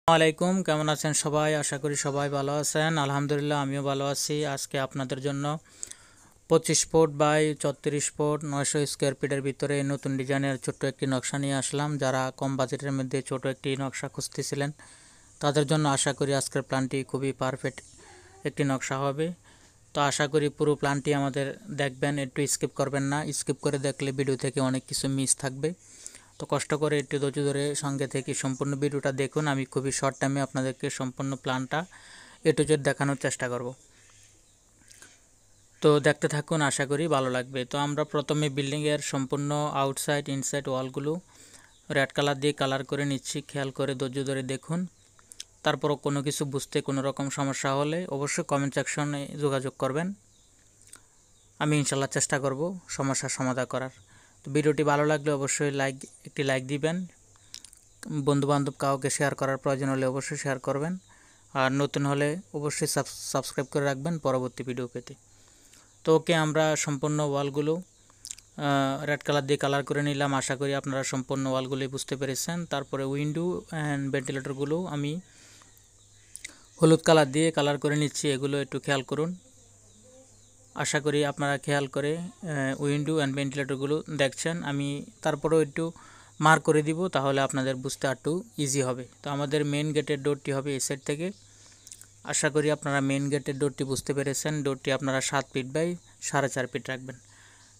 আলাইকুম, কেমন আছেন সবাই? আশা করি সবাই ভালো আছেন। আলহামদুলিল্লাহ, আমিও ভালো আছি। আজকে আপনাদের জন্য 25 ফুট বাই 34 ফুট 900 স্কোয়ার ফিটের ভিতরে নতুন ডিজাইনের ছোট্ট একটি নকশা নিয়ে আসলাম। যারা কম বাজেটের মধ্যে ছোট একটি নকশা খুঁজতেছিলেন তাদের জন্য আশা করি আজকের প্ল্যানটি খুবই পারফেক্ট একটি নকশা হবে। তো আশা করি পুরো প্ল্যানটি আমাদের দেখবেন, একটু স্কিপ করবেন না। স্কিপ করে দেখলে ভিডিও থেকে অনেক কিছু মিস থাকবে। তো কষ্ট করে একটু ধৈর্য ধরে সঙ্গে থেকে সম্পূর্ণ ভিডিওটা দেখুন। আমি খুবই শর্ট টাইমে আপনাদেরকে সম্পূর্ণ প্ল্যানটা এ টু জেড দেখানোর চেষ্টা করব। তো দেখতে থাকুন, আশা করি ভালো লাগবে। তো আমরা প্রথমে বিল্ডিংয়ের সম্পূর্ণ আউটসাইড ইনসাইড ওয়ালগুলো রেড কালার দিয়ে কালার করে নিচ্ছি। খেয়াল করে ধৈর্য ধরে দেখুন। তারপরও কোনো কিছু বুঝতে কোনো রকম সমস্যা হলে অবশ্যই কমেন্ট সেকশনে যোগাযোগ করবেন। আমি ইনশাল্লাহ চেষ্টা করব সমস্যার সমাধান করার। তো ভিডিওটি ভালো লাগলে অবশ্যই একটি লাইক দিবেন। বন্ধুবান্ধব কাউকে শেয়ার করার প্রয়োজন হলে অবশ্যই শেয়ার করবেন। আর নতুন হলে অবশ্যই সাবস্ক্রাইব করে রাখবেন পরবর্তী ভিডিও পেতে। তো ওকে, আমরা সম্পূর্ণ ওয়ালগুলো রেড কালার দিয়ে কালার করে নিলাম। আশা করি আপনারা সম্পূর্ণ ওয়ালগুলোই বুঝতে পেরেছেন। তারপরে উইন্ডো অ্যান্ড ভেন্টিলেটরগুলো আমি হলুদ কালার দিয়ে কালার করে নিচ্ছি। এগুলো একটু খেয়াল করুন। আশা করি আপনারা খেয়াল করে উইন্ডো অ্যান্ড ভেন্টিলেটরগুলো দেখছেন। আমি তারপরেও একটু মার্ক করে দিব, তাহলে আপনাদের বুঝতে একটু ইজি হবে। তো আমাদের মেন গেটের ডোরটি হবে এই সাইড থেকে। আশা করি আপনারা মেন গেটের ডোরটি বুঝতে পেরেছেন। ডোরটি আপনারা 7 ফিট বাই 4.5 ফিট রাখবেন।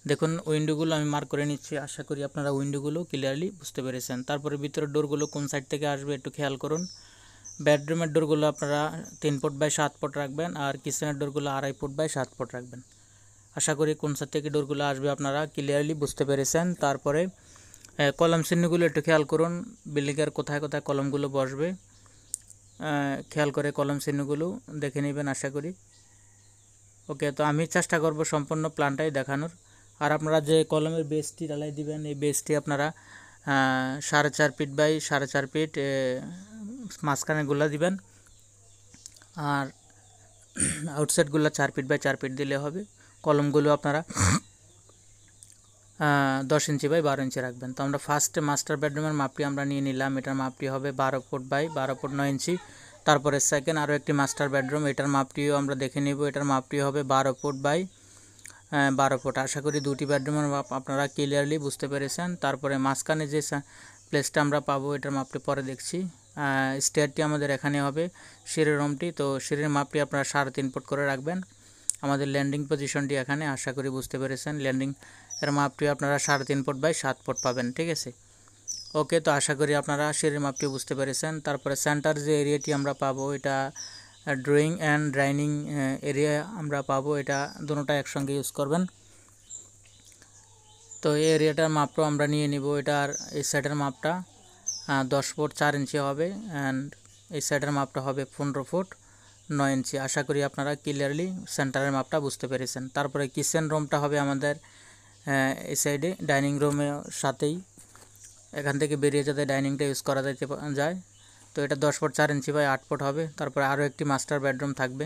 দেখুন উইন্ডোগুলো আমি মার্ক করে নিচ্ছি। আশা করি আপনারা উইন্ডোগুলো ক্লিয়ারলি বুঝতে পেরেছেন। তারপরে ভিতরের ডোরগুলো কোন সাইড থেকে আসবে একটু খেয়াল করুন। বেডরুমের ডোরগুলো আপনারা 3 ফুট বাই 7 ফুট রাখবেন, আর কিচেনের ডোরগুলো 2.5 ফুট বাই 7 ফুট রাখবেন। আশা করি কোন সাইড থেকে ডোরগুলো আসবে আপনারা ক্লিয়ারলি বুঝতে পেরেছেন। তারপরে কলম চিহ্নগুলো একটু খেয়াল করুন। বিল্ডিংয়ের কোথায় কোথায় কলমগুলো বসবে খেয়াল করে কলম চিহ্নগুলো দেখে নেবেন আশা করি। ওকে, তো আমি চেষ্টা করব সম্পূর্ণ প্ল্যানটাই দেখানোর। আর আপনারা যে কলমের বেসটি ঢালাই দিবেন, এই বেসটি আপনারা 4.5 ফিট বাই 4.5 ফিট মাঝখানে গুলা দিবেন, আর আউটসাইডগুলো 4 ফিট বাই 4 ফিট দিলে হবে। কলমগুলো আপনারা 10 ইঞ্চি বাই 12 ইঞ্চি রাখবেন। তো আমরা ফার্স্টে মাস্টার বেডরুমের মাপটি আমরা নিয়ে নিলাম। এটার মাপটি হবে 12 ফুট বাই 12 ফুট 9 ইঞ্চি। তারপরে সেকেন্ড আরও একটি মাস্টার বেডরুম, এটার মাপটিও আমরা দেখে নেব। এটার মাপটি হবে 12 ফুট বাই 12 ফুট। আশা করি দুটি বেডরুমের মাপ আপনারা ক্লিয়ারলি বুঝতে পেরেছেন। তারপরে মাঝখানে যে প্লেসটা আমরা পাবো এটার মাপটি পরে দেখছি। স্টেয়ারটি আমাদের এখানে হবে সিঁড়ির রুমটি। তো সিঁড়ির মাপটি আপনারা 3.5 ফুট করে রাখবেন। আমাদের ল্যান্ডিং পজিশনটি এখানে, আশা করি বুঝতে পেরেছেন। ল্যান্ডিং এর মাপটি আপনারা 3.5 ফুট বাই 7 ফুট পাবেন, ঠিক আছে। ওকে, তো আশা করি আপনারা সিঁড়ির মাপটি বুঝতে পেরেছেন। তারপরে সেন্টার যে এরিয়াটি আমরা পাবো এটা ড্রয়িং অ্যান্ড ডাইনিং এরিয়া আমরা পাবো। এটা দুটোটা একসঙ্গে ইউজ করবেন। তো এই এরিয়াটার মাপটাও আমরা নিয়ে নিব। এটার এই সাইডের মাপটা 10 ফুট 4 ইঞ্চি হবে, অ্যান্ড এই সাইডের মাপটা হবে 15 ফুট 9 ইঞ্চি। আশা করি আপনারা ক্লিয়ারলি সেন্টারের মাপটা বুঝতে পেরেছেন। তারপরে কিচেন রুমটা হবে আমাদের এই সাইডে ডাইনিং রুমের সাথেই, এখান থেকে বেরিয়ে যাতে ডাইনিংটা ইউজ করা যায়। তো এটা 10 ফুট 4 ইঞ্চি বাই 8 ফুট হবে। তারপরে আরও একটি মাস্টার বেডরুম থাকবে।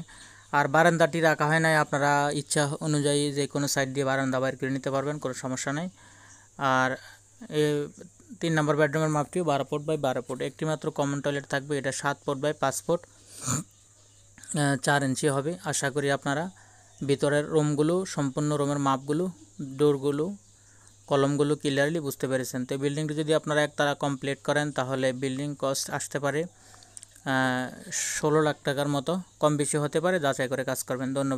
আর বারান্দাটি রাখা হয় নাই, আপনারা ইচ্ছা অনুযায়ী যে কোনো সাইড দিয়ে বারান্দা বাইর করে নিতে পারবেন, কোনো সমস্যা নেই। আর 3 নম্বর বেডরুমের মাপটিও 12 ফুট বাই 12 ফুট। একটি মাত্র কমন টয়লেট থাকবে, এটা 7 ফুট বাই 5 ফুট 4 ইঞ্চি হবে। আশা করি আপনারা ভিতরের রুমগুলো সম্পূর্ণ রুমের মাপগুলো, ডোরগুলো, কলমগুলো ক্লিয়ারলি বুঝতে পেরেছেন। তো বিল্ডিংটি যদি আপনারা একতলা কমপ্লিট করেন তাহলে বিল্ডিং কস্ট আসতে পারে 16 লাখ টাকার মতো, কম বেশি হতে পারে, যাচাই করে কাজ করবেন। ধন্যবাদ।